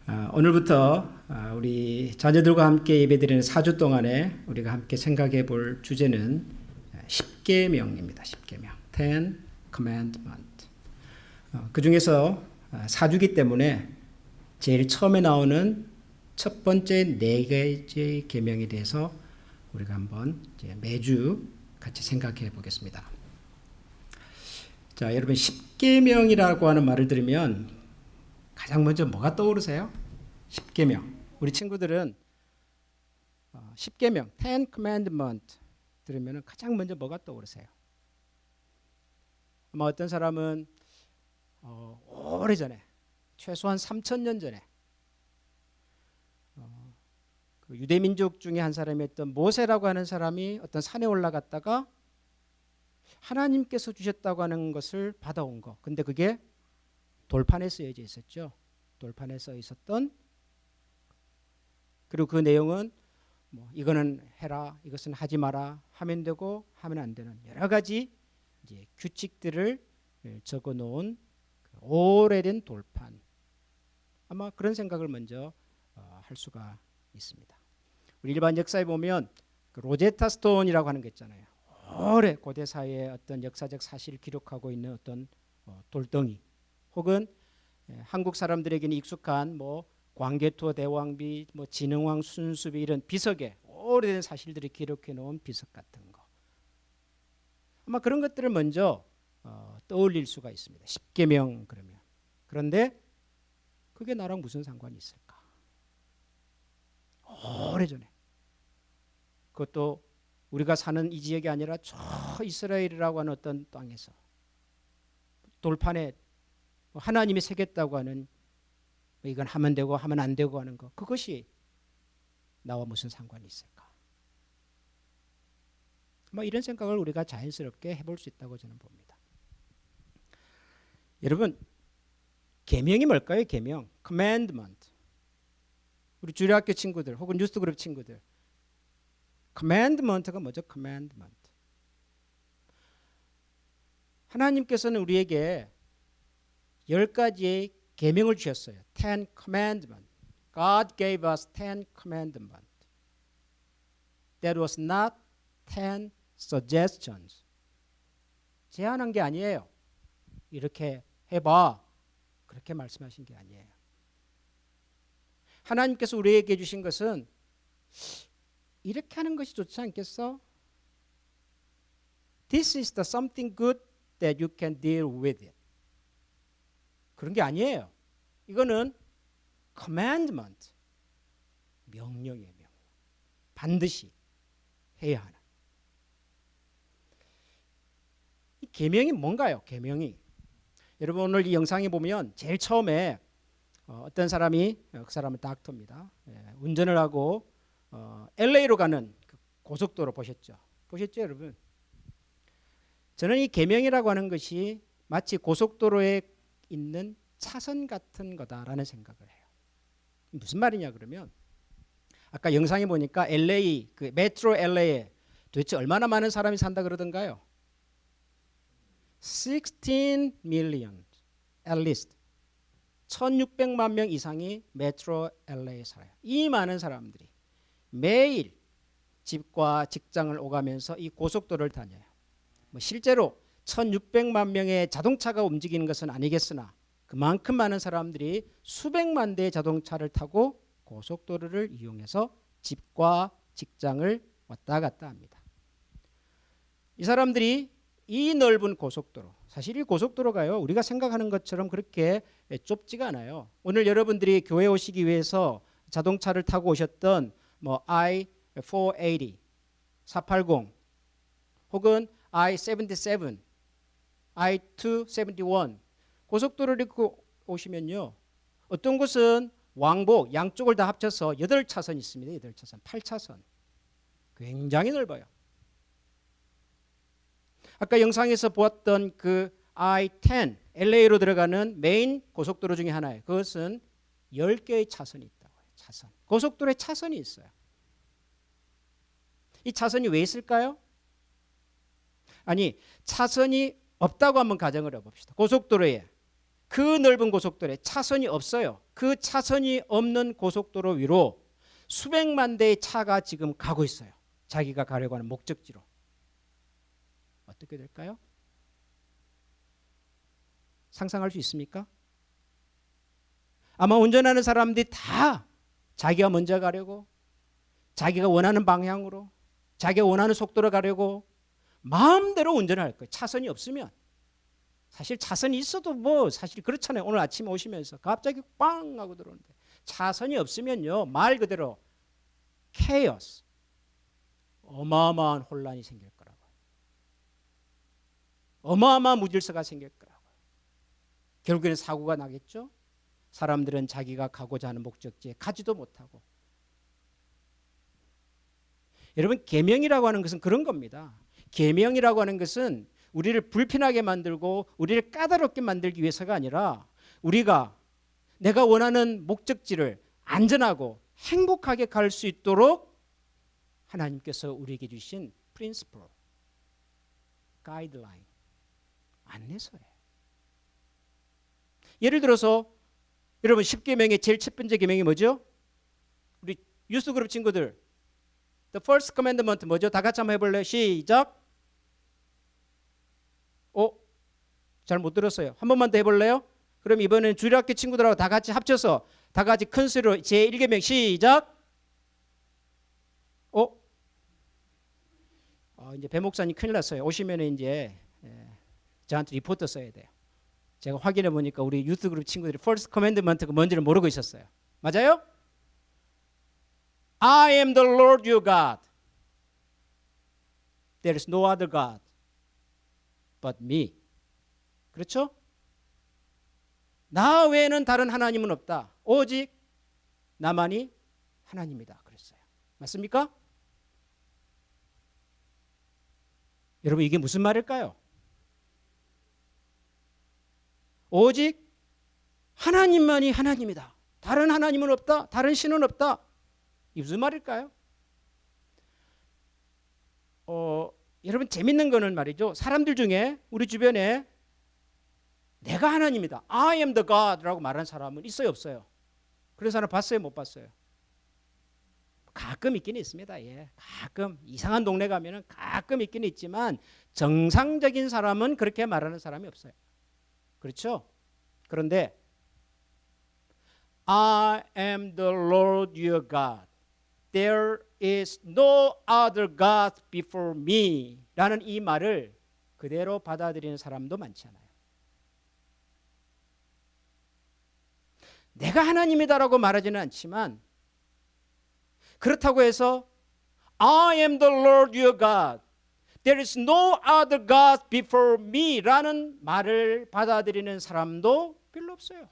오늘부터 우리 자녀들과 함께 예배드리는 4주 동안에 우리가 함께 생각해 볼 주제는 십계명입니다. 십계명, Ten Commandment. 그 중에서 4주기 때문에 제일 처음에 나오는 첫 번째 4개의 계명에 대해서 우리가 한번 이제 매주 같이 생각해 보겠습니다. 자, 여러분 십계명이라고 하는 말을 들으면 가장 먼저 뭐가 떠오르세요? 십계명. 우리 친구들은 십계명, Ten Commandment 들으면 가장 먼저 뭐가 떠오르세요? 아마 어떤 사람은 오래전에, 최소한 3,000년 전에 그 유대민족 중에 한 사람이었던 모세라고 하는 사람이 어떤 산에 올라갔다가 하나님께서 주셨다고 하는 것을 받아온 거. 근데 그게 돌판에 쓰여져 있었죠. 돌판에 써 있었던, 그리고 그 내용은 뭐 이거는 해라, 이것은 하지 마라, 하면 되고 하면 안 되는 여러 가지 이제 규칙들을 적어 놓은 오래된 돌판. 아마 그런 생각을 먼저 할 수가 있습니다. 우리 일반 역사에 보면 그 로제타 스톤이라고 하는 게 있잖아요. 오래 고대 사회의 어떤 역사적 사실을 기록하고 있는 어떤 돌덩이, 혹은 한국 사람들에게는 익숙한 뭐 광개토 대왕비, 뭐 진흥왕 순수비, 이런 비석에 오래된 사실들을 기록해 놓은 비석 같은 거. 아마 그런 것들을 먼저 떠올릴 수가 있습니다. 십계명 그러면. 그런데 그게 나랑 무슨 상관이 있을까? 오래전에. 그것도 우리가 사는 이 지역이 아니라 저 이스라엘이라고 하는 어떤 땅에서 돌판에 하나님이 새겼다고 하는, 이건 하면 되고 하면 안 되고 하는 거, 그것이 나와 무슨 상관이 있을까? 뭐 이런 생각을 우리가 자연스럽게 해볼 수 있다고 저는 봅니다. 여러분, 계명이 뭘까요? 계명, commandment. 우리 주일학교 친구들 혹은 뉴스그룹 친구들, commandment가 뭐죠? commandment. 하나님께서는 우리에게 10가지의 계명을 주셨어요. Ten Commandments. God gave us 10 commandments. That was not 10 suggestions. 제안한 게 아니에요. 이렇게 해봐, 그렇게 말씀하신 게 아니에요. 하나님께서 우리에게 주신 것은 이렇게 하는 것이 좋지 않겠어? This is the something good that you can deal with it. 그런 게 아니에요. 이거는 commandment, 명령이에요. 명령. 반드시 해야 하는. 이 계명이 뭔가요? 계명이. 여러분, 오늘 이 영상에 보면 제일 처음에 어떤 사람이, 그 사람은 닥터입니다. 운전을 하고 LA로 가는 그 고속도로 보셨죠? 보셨죠, 여러분? 저는 이 계명이라고 하는 것이 마치 고속도로에 있는 차선 같은 거다라는 생각을 해요. 무슨 말이냐 그러면, 아까 영상에 보니까 LA, 그 메트로 LA에 도대체 얼마나 많은 사람이 산다 그러던가요? 16 million at least. 1600만 명 이상이 메트로 LA에 살아요. 이 많은 사람들이 매일 집과 직장을 오가면서 이 고속도로를 다녀요. 뭐 실제로 1600만 명의 자동차가 움직이는 것은 아니겠으나 그만큼 많은 사람들이 수백만 대의 자동차를 타고 고속도로를 이용해서 집과 직장을 왔다 갔다 합니다. 이 사람들이 이 넓은 고속도로, 사실 이 고속도로가요, 우리가 생각하는 것처럼 그렇게 좁지가 않아요. 오늘 여러분들이 교회 오시기 위해서 자동차를 타고 오셨던 뭐 I-480, 480, 혹은 I-77, I-271 고속도로를 오시면요, 어떤 곳은 왕복 양쪽을 다 합쳐서 8차선이 있습니다. 8차선, 8차선. 굉장히 넓어요. 아까 영상에서 보았던 그 I-10, LA로 들어가는 메인 고속도로 중에 하나예요. 그것은 10개의 차선이 있다고 해요. 차선. 고속도로에 차선이 있어요. 이 차선이 왜 있을까요? 아니, 차선이 없다고 한번 가정을 해봅시다. 고속도로에, 그 넓은 고속도로에 차선이 없어요. 그 차선이 없는 고속도로 위로 수백만 대의 차가 지금 가고 있어요. 자기가 가려고 하는 목적지로. 어떻게 될까요? 상상할 수 있습니까? 아마 운전하는 사람들이 다 자기가 먼저 가려고, 자기가 원하는 방향으로, 자기가 원하는 속도로 가려고 마음대로 운전을 할 거예요. 차선이 없으면. 사실 차선이 있어도 뭐 사실 그렇잖아요. 오늘 아침에 오시면서 갑자기 빵 하고 들어오는데 차선이 없으면요, 말 그대로 케이오스, 어마어마한 혼란이 생길 거라고. 어마어마한 무질서가 생길 거라고. 결국에는 사고가 나겠죠. 사람들은 자기가 가고자 하는 목적지에 가지도 못하고. 여러분, 계명이라고 하는 것은 그런 겁니다. 계명이라고 하는 것은 우리를 불편하게 만들고 우리를 까다롭게 만들기 위해서가 아니라 우리가 내가 원하는 목적지를 안전하고 행복하게 갈 수 있도록 하나님께서 우리에게 주신 프린시플, 가이드라인, 안내서예요. 예를 들어서 여러분 10계명의 제일 첫 번째 계명이 뭐죠? 우리 유스그룹 친구들, The first commandment 뭐죠? 다 같이 한번 해볼래요? 시작. 잘 못 들었어요. 한 번만 더 해볼래요? 그럼 이번엔 주일학교 친구들하고 다 같이 합쳐서 다 같이 큰 소리로 제1계명 시작. 이제 배 목사님 큰일 났어요. 오시면 이제 저한테 리포트 써야 돼요. 제가 확인해 보니까 우리 유스그룹 친구들이 first commandment가 뭔지를 모르고 있었어요. 맞아요? I am the Lord your God. There is no other God but me. 그렇죠? 나 외에는 다른 하나님은 없다. 오직 나만이 하나님이다. 그랬어요. 맞습니까? 여러분, 이게 무슨 말일까요? 오직 하나님만이 하나님이다. 다른 하나님은 없다. 다른 신은 없다. 이게 무슨 말일까요? 여러분, 재밌는 거는 말이죠. 사람들 중에 우리 주변에 내가 하나님이다, I am the God 라고 말하는 사람은 있어요, 없어요? 그런 사람 봤어요, 못 봤어요? 가끔 있긴 있습니다. 예, 가끔 이상한 동네 가면은 가끔 있긴 있지만 정상적인 사람은 그렇게 말하는 사람이 없어요. 그렇죠? 그런데 I am the Lord your God. There is no other God before me 라는 이 말을 그대로 받아들이는 사람도 많지 않아요. 내가 하나님이다라고 말하지는 않지만 그렇다고 해서 I am the Lord your God. There is no other God before me 라는 말을 받아들이는 사람도 별로 없어요.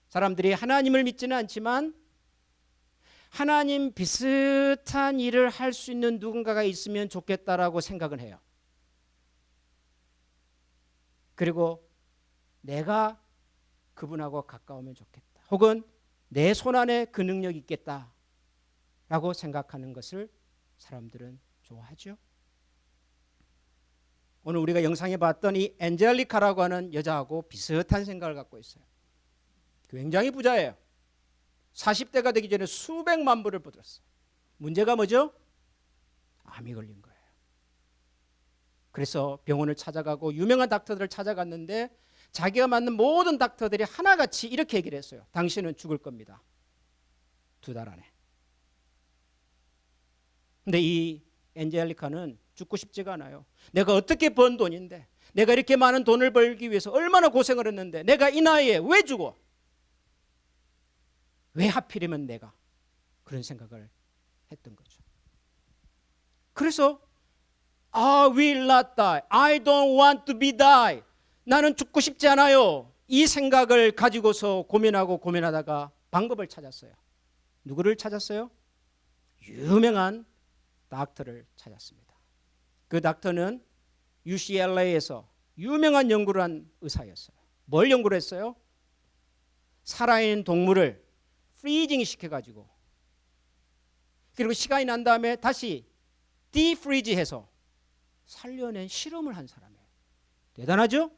사람들이 하나님을 믿지는 않지만 하나님 비슷한 일을 할 수 있는 누군가가 있으면 좋겠다라고 생각은 해요. 그리고 내가 그분하고 가까우면 좋겠다. 혹은 내 손안에 그 능력이 있겠다라고 생각하는 것을 사람들은 좋아하죠. 오늘 우리가 영상에 봤던 이 엔젤리카라고 하는 여자하고 비슷한 생각을 갖고 있어요. 굉장히 부자예요. 40대가 되기 전에 수백만 불을 벌었어요. 문제가 뭐죠? 암이 걸린 거예요. 그래서 병원을 찾아가고 유명한 닥터들을 찾아갔는데 자기가 맞는 모든 닥터들이 하나같이 이렇게 얘기를 했어요. 당신은 죽을 겁니다. 2달 안에. 근데 이 엔젤리카는 죽고 싶지가 않아요. 내가 어떻게 번 돈인데, 내가 이렇게 많은 돈을 벌기 위해서 얼마나 고생을 했는데 내가 이 나이에 왜 죽어? 왜 하필이면 내가? 그런 생각을 했던 거죠. 그래서 I will not die. I don't want to be die. 나는 죽고 싶지 않아요. 이 생각을 가지고서 고민하다가 방법을 찾았어요. 누구를 찾았어요? 유명한 닥터를 찾았습니다. 그 닥터는 UCLA에서 유명한 연구를 한 의사였어요. 뭘 연구를 했어요? 살아있는 동물을 프리징 시켜가지고 그리고 시간이 난 다음에 다시 디프리즈해서 살려낸 실험을 한 사람이에요. 대단하죠?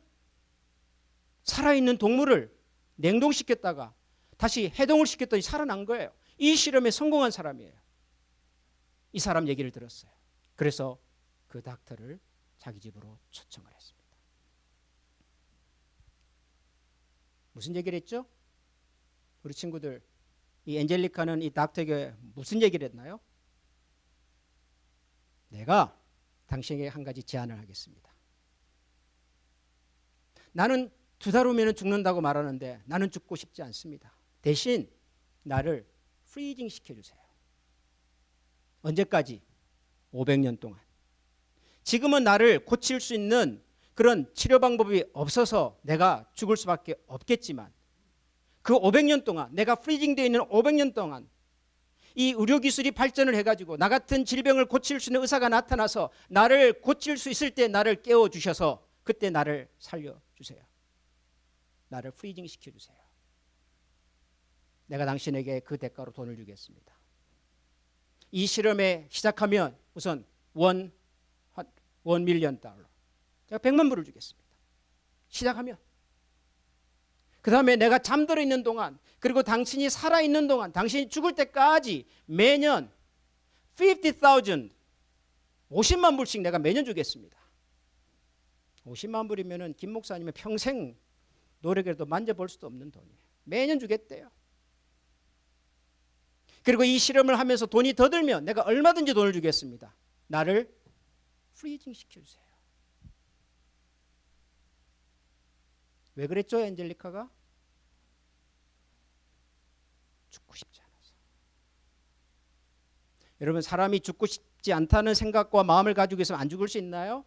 살아있는 동물을 냉동시켰다가 다시 해동을 시켰더니 살아난 거예요. 이 실험에 성공한 사람이에요. 이 사람 얘기를 들었어요. 그래서 그 닥터를 자기 집으로 초청을 했습니다. 무슨 얘기를 했죠? 우리 친구들, 이 엔젤리카는 이 닥터에게 무슨 얘기를 했나요? 내가 당신에게 한 가지 제안을 하겠습니다. 나는 2달 후면 죽는다고 말하는데 나는 죽고 싶지 않습니다. 대신 나를 프리징 시켜주세요. 언제까지? 500년 동안. 지금은 나를 고칠 수 있는 그런 치료 방법이 없어서 내가 죽을 수밖에 없겠지만 그 500년 동안, 내가 프리징되어 있는 500년 동안 이 의료기술이 발전을 해가지고 나 같은 질병을 고칠 수 있는 의사가 나타나서 나를 고칠 수 있을 때 나를 깨워주셔서 그때 나를 살려주세요. 나를 프리징 시켜주세요. 내가 당신에게 그 대가로 돈을 주겠습니다. 이 실험에 시작하면 우선 $1 million, 제가 100만 불을 주겠습니다. 시작하면. 그 다음에 내가 잠들어 있는 동안, 그리고 당신이 살아있는 동안, 당신이 죽을 때까지 매년 50,000, 50만 불씩 내가 매년 주겠습니다. 50만 불이면 김 목사님은 평생 노력해도 만져볼 수도 없는 돈이에요. 매년 주겠대요. 그리고 이 실험을 하면서 돈이 더 들면 내가 얼마든지 돈을 주겠습니다. 나를 프리징 시켜주세요. 왜 그랬죠, 엔젤리카가? 죽고 싶지 않아서. 여러분, 사람이 죽고 싶지 않다는 생각과 마음을 가지고 있으면 안 죽을 수 있나요?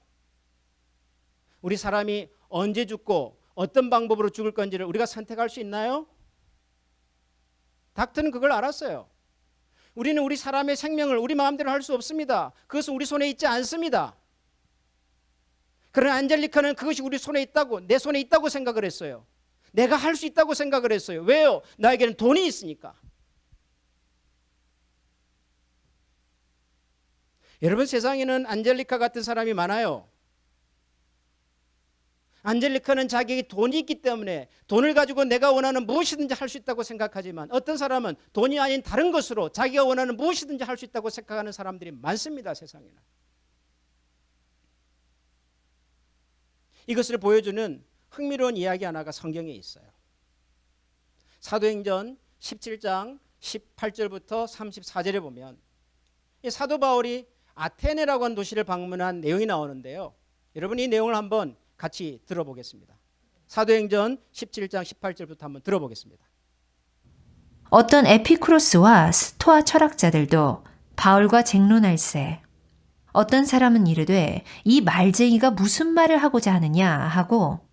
우리 사람이 언제 죽고 어떤 방법으로 죽을 건지를 우리가 선택할 수 있나요? 닥터는 그걸 알았어요. 우리는 우리 사람의 생명을 우리 마음대로 할 수 없습니다. 그것은 우리 손에 있지 않습니다. 그러나 안젤리카는 그것이 우리 손에 있다고, 내 손에 있다고 생각을 했어요. 내가 할 수 있다고 생각을 했어요. 왜요? 나에게는 돈이 있으니까. 여러분, 세상에는 안젤리카 같은 사람이 많아요. 안젤리카는 자기에게 돈이 있기 때문에 돈을 가지고 내가 원하는 무엇이든지 할 수 있다고 생각하지만 어떤 사람은 돈이 아닌 다른 것으로 자기가 원하는 무엇이든지 할 수 있다고 생각하는 사람들이 많습니다. 세상에는. 이것을 보여주는 흥미로운 이야기 하나가 성경에 있어요. 사도행전 17장 18절부터 34절에 보면 이 사도 바울이 아테네라고 하는 도시를 방문한 내용이 나오는데요. 여러분, 이 내용을 한번 같이 들어보겠습니다. 사도행전 17장 18절부터 한번 들어보겠습니다. 어떤 에피쿠로스와 스토아 철학자들도 바울과 쟁론할세. 어떤 사람은 이르되 이 말쟁이가 무슨 말을 하고자 하느냐 하고,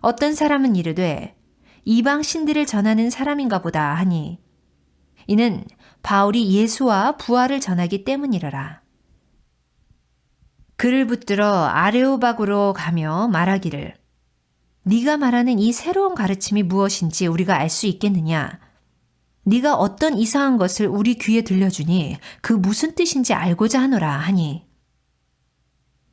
어떤 사람은 이르되 이방 신들을 전하는 사람인가 보다 하니, 이는 바울이 예수와 부활을 전하기 때문이러라. 그를 붙들어 아레오박으로 가며 말하기를, 네가 말하는 이 새로운 가르침이 무엇인지 우리가 알 수 있겠느냐? 네가 어떤 이상한 것을 우리 귀에 들려주니 그 무슨 뜻인지 알고자 하노라 하니,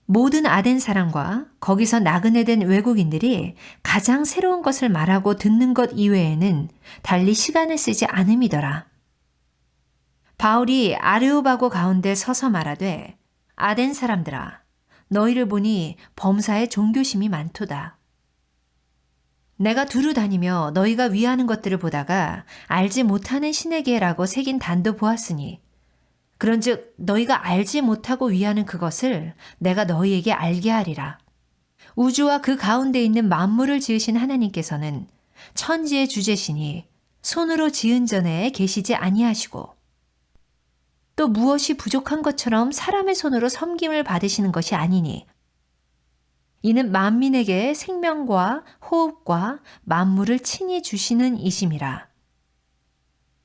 모든 아덴 사람과 거기서 나그네 된 외국인들이 가장 새로운 것을 말하고 듣는 것 이외에는 달리 시간을 쓰지 않음이더라. 바울이 아레오바고 가운데 서서 말하되, 아덴 사람들아, 너희를 보니 범사에 종교심이 많도다. 내가 두루 다니며 너희가 위하는 것들을 보다가 알지 못하는 신에게라고 새긴 단도 보았으니, 그런즉 너희가 알지 못하고 위하는 그것을 내가 너희에게 알게 하리라. 우주와 그 가운데 있는 만물을 지으신 하나님께서는 천지의 주제시니 손으로 지은 전에 계시지 아니하시고, 또 무엇이 부족한 것처럼 사람의 손으로 섬김을 받으시는 것이 아니니, 이는 만민에게 생명과 호흡과 만물을 친히 주시는 이심이라.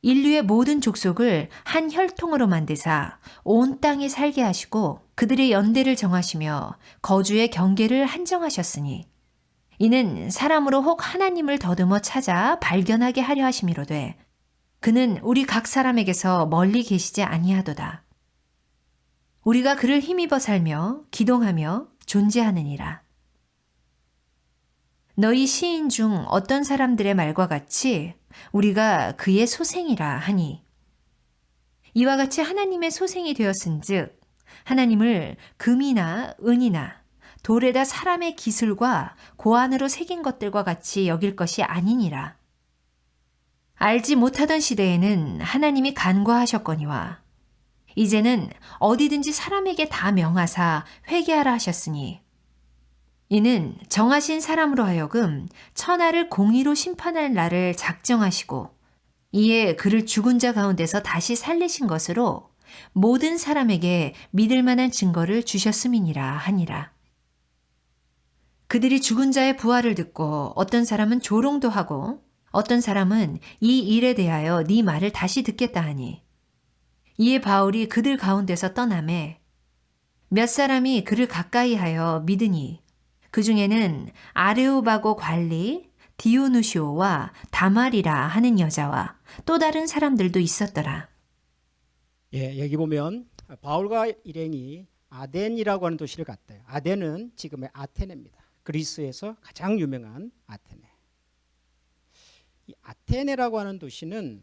인류의 모든 족속을 한 혈통으로 만드사 온 땅에 살게 하시고 그들의 연대를 정하시며 거주의 경계를 한정하셨으니, 이는 사람으로 혹 하나님을 더듬어 찾아 발견하게 하려 하심이로되 그는 우리 각 사람에게서 멀리 계시지 아니하도다. 우리가 그를 힘입어 살며 기동하며 존재하느니라. 너희 시인 중 어떤 사람들의 말과 같이 우리가 그의 소생이라 하니 이와 같이 하나님의 소생이 되었은즉 하나님을 금이나 은이나 돌에다 사람의 기술과 고안으로 새긴 것들과 같이 여길 것이 아니니라. 알지 못하던 시대에는 하나님이 간과하셨거니와 이제는 어디든지 사람에게 다 명하사 회개하라 하셨으니 이는 정하신 사람으로 하여금 천하를 공의로 심판할 날을 작정하시고 이에 그를 죽은 자 가운데서 다시 살리신 것으로 모든 사람에게 믿을 만한 증거를 주셨음이니라 하니라. 그들이 죽은 자의 부활을 듣고 어떤 사람은 조롱도 하고 어떤 사람은 이 일에 대하여 네 말을 다시 듣겠다 하니 이에 바울이 그들 가운데서 떠나매 몇 사람이 그를 가까이하여 믿으니 그 중에는 아레오바고 관리 디오누시오와 다말이라 하는 여자와 또 다른 사람들도 있었더라. 예, 여기 보면 바울과 일행이 아덴이라고 하는 도시를 갔대요. 아덴은 지금의 아테네입니다. 그리스에서 가장 유명한 아테네. 이 아테네라고 하는 도시는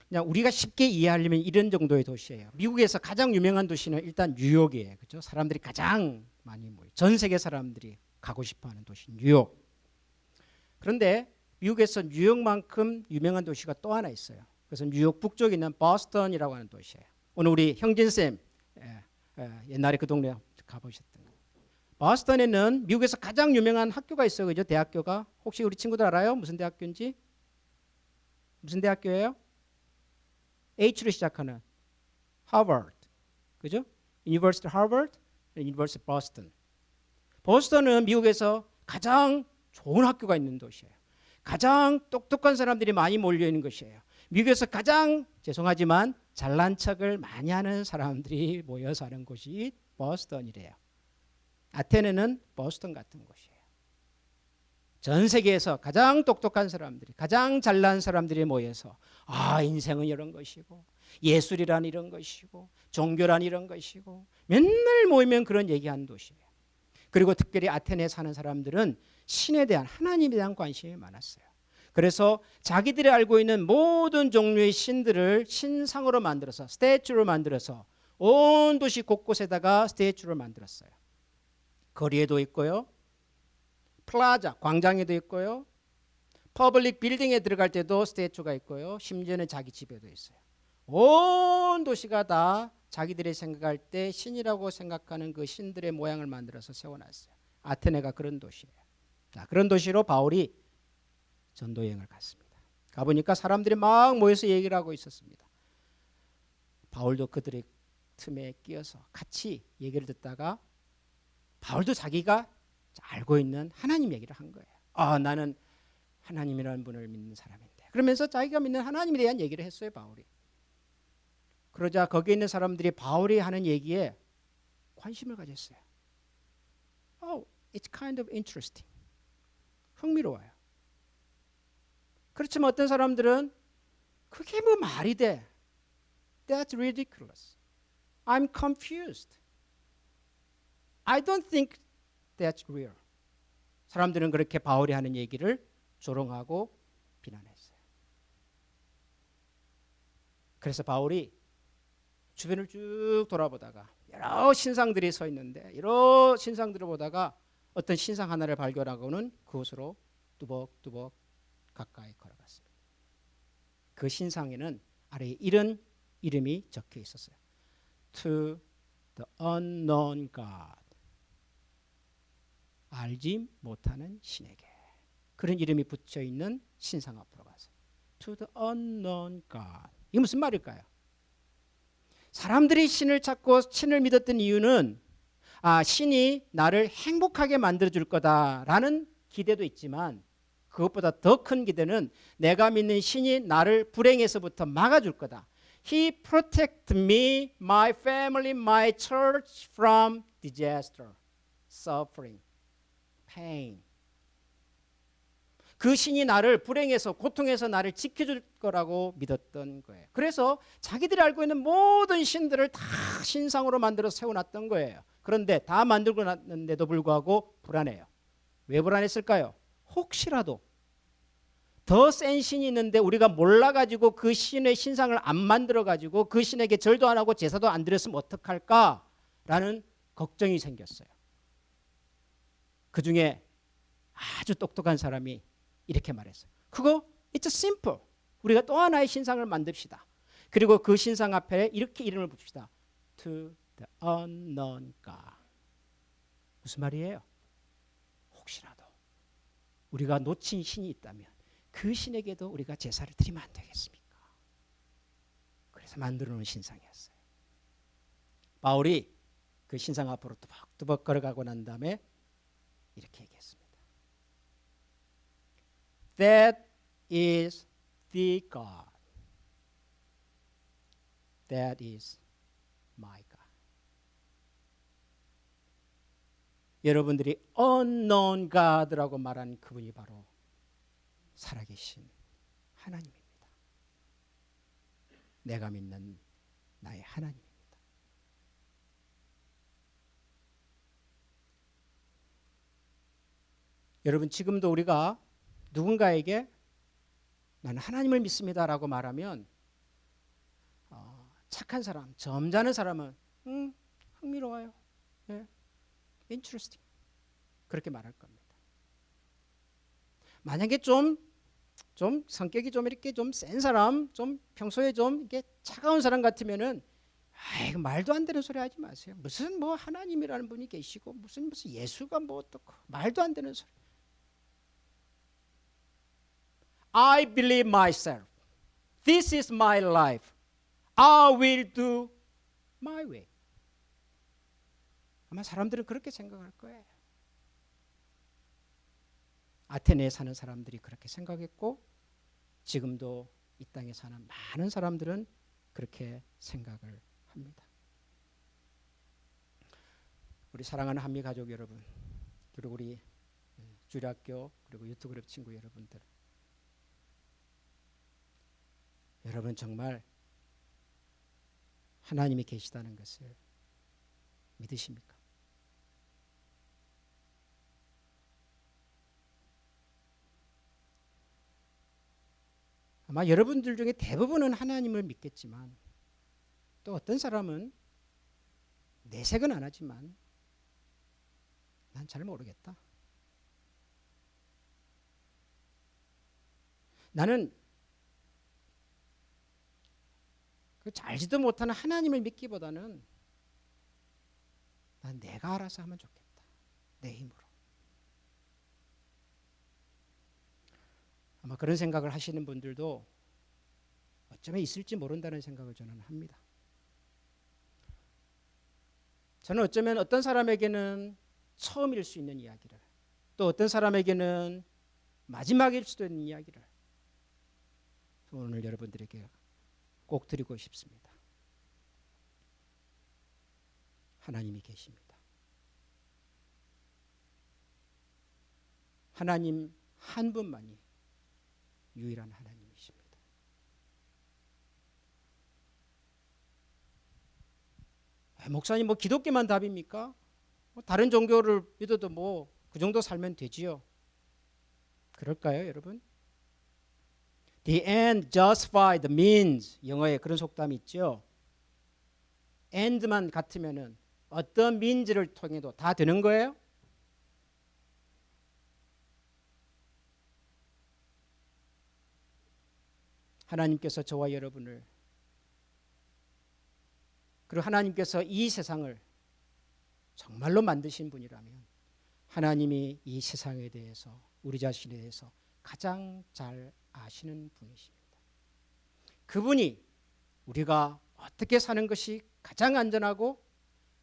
그냥 우리가 쉽게 이해하려면 이런 정도의 도시예요. 미국에서 가장 유명한 도시는 일단 뉴욕이에요. 그렇죠? 사람들이 가장 많이 모여. 전 세계 사람들이 가고 싶어하는 도시 뉴욕. 그런데 미국에서 뉴욕만큼 유명한 도시가 또 하나 있어요. 그래서 뉴욕 북쪽에 있는 보스턴이라고 하는 도시예요. 오늘 우리 형진쌤 옛날에 그 동네 가보셨던 거예요. 보스턴에는 미국에서 가장 유명한 학교가 있어요. 그죠? 대학교가. 혹시 우리 친구들 알아요? 무슨 대학교인지? 무슨 대학교예요? H로 시작하는 하버드. 그죠? University Harvard, University Boston. 보스턴은 미국에서 가장 좋은 학교가 있는 도시예요. 가장 똑똑한 사람들이 많이 몰려 있는 것이에요. 미국에서 가장 죄송하지만 잘난 척을 많이 하는 사람들이 모여 사는 곳이 보스턴이래요. 아테네는 보스턴 같은 곳이에요. 전 세계에서 가장 똑똑한 사람들이, 가장 잘난 사람들이 모여서 인생은 이런 것이고 예술이란 이런 것이고 종교란 이런 것이고 맨날 모이면 그런 얘기하는 도시예요. 그리고 특별히 아테네에 사는 사람들은 신에 대한, 하나님에 대한 관심이 많았어요. 그래서 자기들이 알고 있는 모든 종류의 신들을 신상으로 만들어서 스태츄로 만들어서 온 도시 곳곳에다가 스태츄를 만들었어요. 거리에도 있고요. 플라자, 광장에도 있고요. 퍼블릭 빌딩에 들어갈 때도 스태츄가 있고요. 심지어는 자기 집에도 있어요. 온 도시가 다 자기들이 생각할 때 신이라고 생각하는 그 신들의 모양을 만들어서 세워놨어요. 아테네가 그런 도시예요. 자, 그런 도시로 바울이 전도 여행을 갔습니다. 가보니까 사람들이 막 모여서 얘기를 하고 있었습니다. 바울도 그들의 틈에 끼어서 같이 얘기를 듣다가 바울도 자기가 알고 있는 하나님 얘기를 한 거예요. 나는 하나님이라는 분을 믿는 사람인데. 그러면서 자기가 믿는 하나님에 대한 얘기를 했어요, 바울이. 그러자 거기에 있는 사람들이 바울이 하는 얘기에 관심을 가졌어요. It's kind of interesting. 흥미로워요. 그렇지만 어떤 사람들은 그게 뭐 말이 돼. That's ridiculous. I'm confused. I don't think that's real. 사람들은 그렇게 바울이 하는 얘기를 조롱하고 비난했어요. 그래서 바울이 주변을 쭉 돌아보다가 여러 신상들이 서 있는데 여러 신상들을 보다가 어떤 신상 하나를 발견하고는 그곳으로 뚜벅뚜벅 가까이 걸어갔습니다. 그 신상에는 아래에 이런 이름이 적혀 있었어요. To the unknown God. 알지 못하는 신에게. 그런 이름이 붙여 있는 신상 앞으로 가서 To the unknown God. 이게 무슨 말일까요? 사람들이 신을 찾고 신을 믿었던 이유는 신이 나를 행복하게 만들어줄 거다라는 기대도 있지만 그것보다 더 큰 기대는 내가 믿는 신이 나를 불행에서부터 막아줄 거다. He protected me, my family, my church from disaster, suffering, pain. 그 신이 나를 불행에서 고통에서 나를 지켜줄 거라고 믿었던 거예요. 그래서 자기들이 알고 있는 모든 신들을 다 신상으로 만들어 세워놨던 거예요. 그런데 다 만들고 났는데도 불구하고 불안해요. 왜 불안했을까요? 혹시라도 더 센 신이 있는데 우리가 몰라가지고 그 신의 신상을 안 만들어가지고 그 신에게 절도 안 하고 제사도 안 드렸으면 어떡할까라는 걱정이 생겼어요. 그 중에 아주 똑똑한 사람이 이렇게 말했어요. 그거 it's simple. 우리가 또 하나의 신상을 만듭시다. 그리고 그 신상 앞에 이렇게 이름을 붙입시다. To the unknown God. 무슨 말이에요? 혹시라도 우리가 놓친 신이 있다면 그 신에게도 우리가 제사를 드리면 안 되겠습니까? 그래서 만들어 놓은 신상이었어요. 바울이 그 신상 앞으로 뚜벅뚜벅 걸어가고 난 다음에 이렇게 얘기했습니다. That is the God. That is my God. 여러분들이 unknown God라고 말하는 그분이 바로 살아계신 하나님입니다. 내가 믿는 나의 하나님입니다. 여러분 지금도 우리가 누군가에게 나는 하나님을 믿습니다라고 말하면 착한 사람, 점잖은 사람은 흥미로워요. 네. Interesting. 그렇게 말할 겁니다. 만약에 좀 성격이 좀 이렇게 좀 센 사람, 좀 평소에 좀 이렇게 차가운 사람 같으면은 이거 말도 안 되는 소리 하지 마세요. 무슨 뭐 하나님이라는 분이 계시고 무슨 예수가 뭐 어떻고 말도 안 되는 소리. I believe myself. This is my life. I will do my way. 아마 사람들은 그렇게 생각할 거예요. 아테네에 사는 사람들이 그렇게 생각했고 지금도 이 땅에 사는 많은 사람들은 그렇게 생각을 합니다. 우리 사랑하는 한미 가족 여러분, 그리고 우리 주일학교 그리고 유튜브 친구 여러분들, 여러분 정말 하나님이 계시다는 것을 믿으십니까? 아마 여러분들 중에 대부분은 하나님을 믿겠지만 또 어떤 사람은 내색은 안 하지만 난 잘 모르겠다. 나는 그 알지도 못하는 하나님을 믿기보다는 난 내가 알아서 하면 좋겠다. 내 힘으로. 아마 그런 생각을 하시는 분들도 어쩌면 있을지 모른다는 생각을 저는 합니다. 저는 어쩌면 어떤 사람에게는 처음일 수 있는 이야기를, 또 어떤 사람에게는 마지막일 수도 있는 이야기를 오늘 여러분들에게 꼭 드리고 싶습니다. 하나님이 계십니다. 하나님 한 분만이 유일한 하나님이십니다. 목사님 뭐 기독교만 답입니까? 다른 종교를 믿어도 뭐 그 정도 살면 되지요. 그럴까요, 여러분? The end justify the means. 영어에 그런 속담이 있죠. end만 같으면은 어떤 means를 통해도 다 되는 거예요? 하나님께서 저와 여러분을, 그리고 하나님께서 이 세상을 정말로 만드신 분이라면 하나님이 이 세상에 대해서, 우리 자신에 대해서 가장 잘 아시는 분이십니다. 그분이 우리가 어떻게 사는 것이 가장 안전하고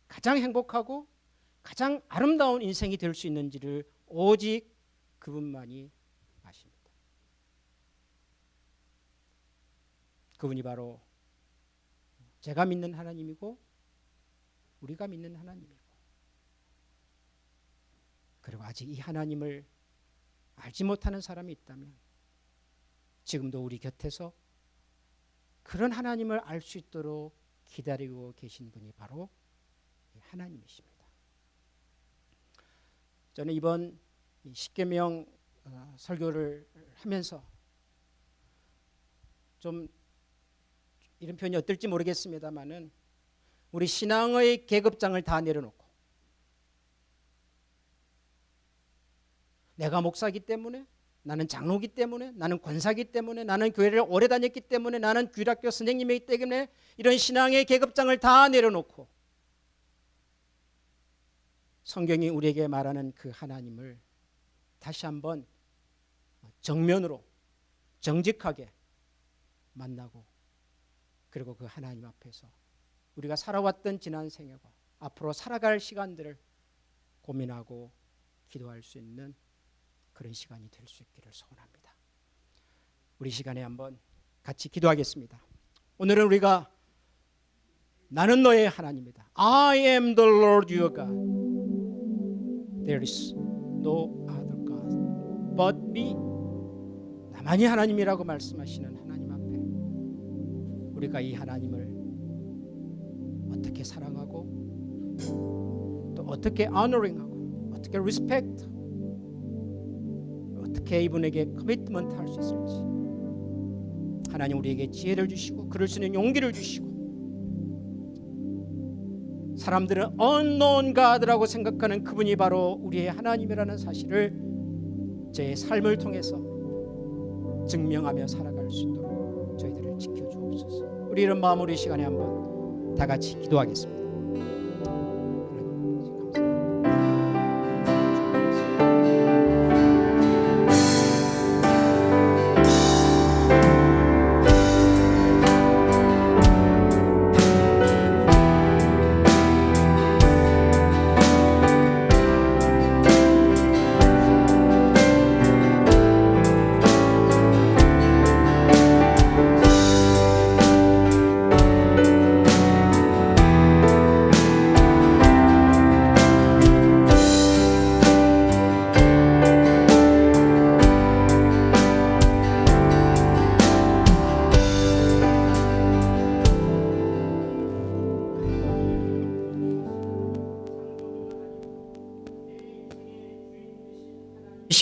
가장 행복하고 가장 아름다운 인생이 될 수 있는지를 오직 그분만이 아십니다. 그분이 바로 제가 믿는 하나님이고 우리가 믿는 하나님이고, 그리고 아직 이 하나님을 알지 못하는 사람이 있다면 지금도 우리 곁에서 그런 하나님을 알 수 있도록 기다리고 계신 분이 바로 하나님이십니다. 저는 이번 이 십계명 설교를 하면서 좀 이런 표현이 어떨지 모르겠습니다만은 우리 신앙의 계급장을 다 내려놓고 내가 목사기 때문에, 나는 장로기 때문에, 나는 권사기 때문에, 나는 교회를 오래 다녔기 때문에, 나는 규율학교 선생님이기 때문에 이런 신앙의 계급장을 다 내려놓고 성경이 우리에게 말하는 그 하나님을 다시 한번 정면으로 정직하게 만나고, 그리고 그 하나님 앞에서 우리가 살아왔던 지난 생애와 앞으로 살아갈 시간들을 고민하고 기도할 수 있는 그런 시간이 될 수 있기를 소원합니다. 우리 시간에 한번 같이 기도하겠습니다. 오늘은 우리가 나는 너의 하나님이다. I am the Lord your God. There is no other God but me. 나만이 하나님이라고 말씀하시는 하나님 앞에 우리가 이 하나님을 어떻게 사랑하고 또 어떻게 honoring하고 어떻게 respect, 어떻게 이분에게 커미트먼트 할 수 있을지 하나님 우리에게 지혜를 주시고 그럴 수 있는 용기를 주시고, 사람들은 unknown God라고 생각하는 그분이 바로 우리의 하나님이라는 사실을 제 삶을 통해서 증명하며 살아갈 수 있도록 저희들을 지켜주옵소서. 우리 이런 마음으로 이 시간에 한번 다 같이 기도하겠습니다.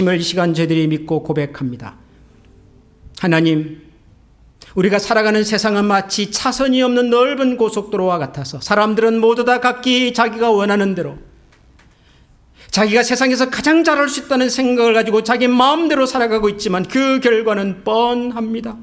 심을 이 시간 저희들이 믿고 고백합니다. 하나님, 우리가 살아가는 세상은 마치 차선이 없는 넓은 고속도로와 같아서 사람들은 모두 다 각기 자기가 원하는 대로 자기가 세상에서 가장 잘할 수 있다는 생각을 가지고 자기 마음대로 살아가고 있지만 그 결과는 뻔합니다.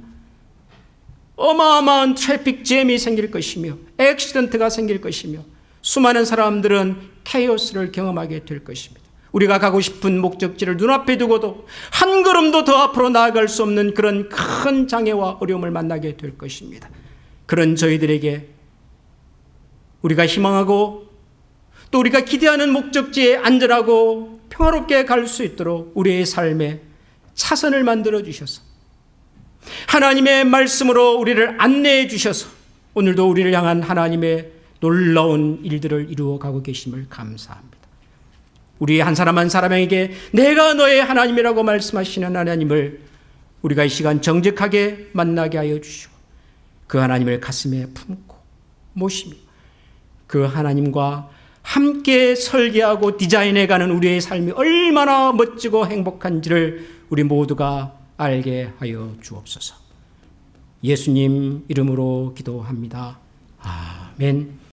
어마어마한 트래픽 잼이 생길 것이며 액시던트가 생길 것이며 수많은 사람들은 케이오스를 경험하게 될 것입니다. 우리가 가고 싶은 목적지를 눈앞에 두고도 한 걸음도 더 앞으로 나아갈 수 없는 그런 큰 장애와 어려움을 만나게 될 것입니다. 그런 저희들에게 우리가 희망하고 또 우리가 기대하는 목적지에 안전하고 평화롭게 갈 수 있도록 우리의 삶에 차선을 만들어 주셔서 하나님의 말씀으로 우리를 안내해 주셔서 오늘도 우리를 향한 하나님의 놀라운 일들을 이루어 가고 계심을 감사합니다. 우리 한 사람 한 사람에게 내가 너의 하나님이라고 말씀하시는 하나님을 우리가 이 시간 정직하게 만나게 하여 주시고 그 하나님을 가슴에 품고 모시며 그 하나님과 함께 설계하고 디자인해가는 우리의 삶이 얼마나 멋지고 행복한지를 우리 모두가 알게 하여 주옵소서. 예수님 이름으로 기도합니다. 아멘.